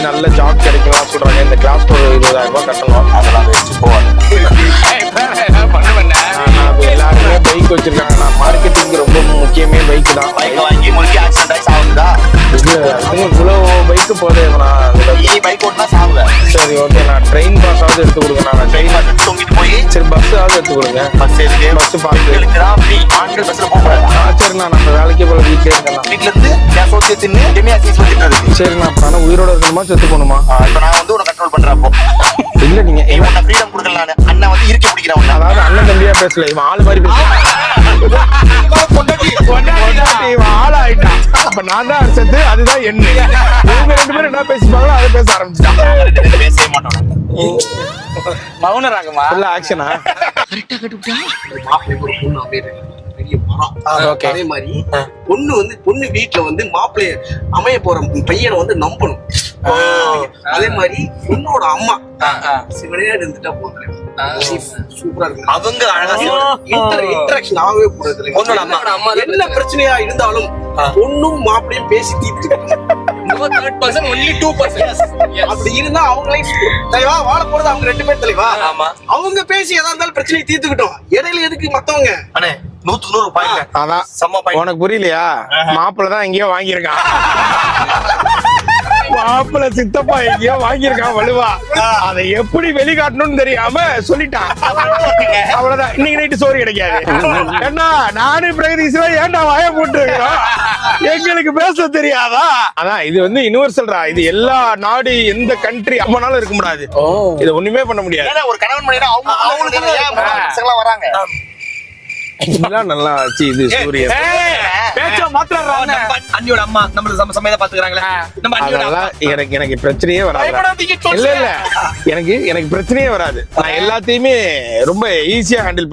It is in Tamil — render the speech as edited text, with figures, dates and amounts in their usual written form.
வந்து நல்ல ஜாப் கிடைக்கலாம் சொல்றாங்க. இந்த கிளாஸ் ஒரு 20,000 ரூபாய் கட்டணும். அதெல்லாம் வச்சு போவாங்க. எல்லாருமே பைக் வச்சிருக்காங்க. நான் மார்க்கெட்டிங் ரொம்ப முக்கியமே பைக் தான். பைக் வாங்கி முழுக்கி ஆக்சிடென்ட் ஆகி சாவுதா? இவ்வளோ பைக்கு போதேண்ணா. பைக் ஓட்டினா சாவுல. சரி ஓகே, நான் ட்ரெயின் பாஸ் ஆகுது எடுத்து கொடுங்க. நான் ட்ரெயின் பாஸ் தூங்கிட்டு போய் சரி பஸ் ஆகுது எடுத்து கொடுங்க. பஸ் இருக்கு, பஸ் பார்த்து ஆண்கள் பஸ்ல போக. சரிண்ணா, நம்ம வேலைக்கே போல வீட்லயே இருக்கேன். வீட்டுல இருந்து என் சோத்திய தின்னு டெமியாசிஸ் வச்சுட்டு. சரிண்ணா, அப்புறம் உயிரோட இருக்கணுமா செத்து போகணுமா? இப்ப நான் வந்து உன்னை கண்ட்ரோல் பண்றப்போ இல்ல நீங்க உன்னை ஃப்ரீடம் கொடுக்கல. நானு அண்ணன் வந்து இருக்க பிடிக்கிறவன். அதாவது அண்ணன் தம்பியா பேசல, இவன் ஆள் மாதிரி பேசுறான். இவன் ஆள் ஆயிட்டான். அப்ப நான் தான் செத்து, அதுதான் என்ன. இவங்க 2 பேரும் என்ன பேசிப்பாங்களோ அதை பேச ஆரம்பிச்சுட்டான். பேசவே மாட்டோம். மௌன ராகமா இல்ல ஆக்ஷனா பெரிய மரம். அதே மாதிரி பொண்ணு வீட்டுல வந்து மாப்பிள்ளைய அமைய போற பையனை வந்து நம்பணும். அதே மாதிரி பொண்ணோட அம்மா சிவனையா இருந்துட்டா போதும், சூப்பரா இருக்கு. அவங்க அழகா இன்டராக்ஷன் ஆகவே கூடாது. பொண்ணோட அம்மா என்ன பிரச்சனையா இருந்தாலும் பொண்ணும் மாப்பிளையும் பேசி தீர்த்து. அப்படி இருந்தா அவங்களே தலைவா வாழ போறது அவங்க 2 பேர் தலைவா. அவங்க பேசி எதா இருந்தாலும் பிரச்சனையை தீர்த்துக்கிட்டோம். இடையில எதுக்கு மத்தவங்க? அண்ணே 100க்கு 100 பாயிண்ட். அதான் செம்ம பாயிண்ட். உனக்கு புரியலையா? மாப்பிள்ள தான் எங்கேயோ வாங்கியிருக்கான். மாப்பிள்ள சித்தப்பா எங்கேயோ வாங்கியிருக்கான் வலுவா. அதை எப்படி வெளிக்காட்டணும்னு தெரியாம சொல்லிட்டான். அவ்வளவுதான். இன்னைக்கு நைட்டு சோறு கிடைக்காது. ஏன்னா நானும் பிரகதீஸ்வரா ஏன்டா வாய போட்டு இருக்கிறோம், எங்களுக்கு பேச தெரியாதா? அதான் இது வந்து யுனிவர்சல்ரா. இது எல்லா நாடு எந்த கண்ட்ரி அப்பனாலும் இருக்க முடியாது. இது ஒண்ணுமே பண்ண முடியாது. ஒரு கணவன் மனைவினா அவங்களுக்கு வராங்க. நல்லா ஆச்சு இது சூரியன். அண்ணியோட அம்மா நம்மளுக்கு சமையல பாத்துக்கிறாங்களே. நம்ம அதெல்லாம் எனக்கு பிரச்சனையே வராது. இல்ல எனக்கு பிரச்சனையே வராது. நான் எல்லாத்தையுமே ரொம்ப ஈஸியா ஹேண்டில்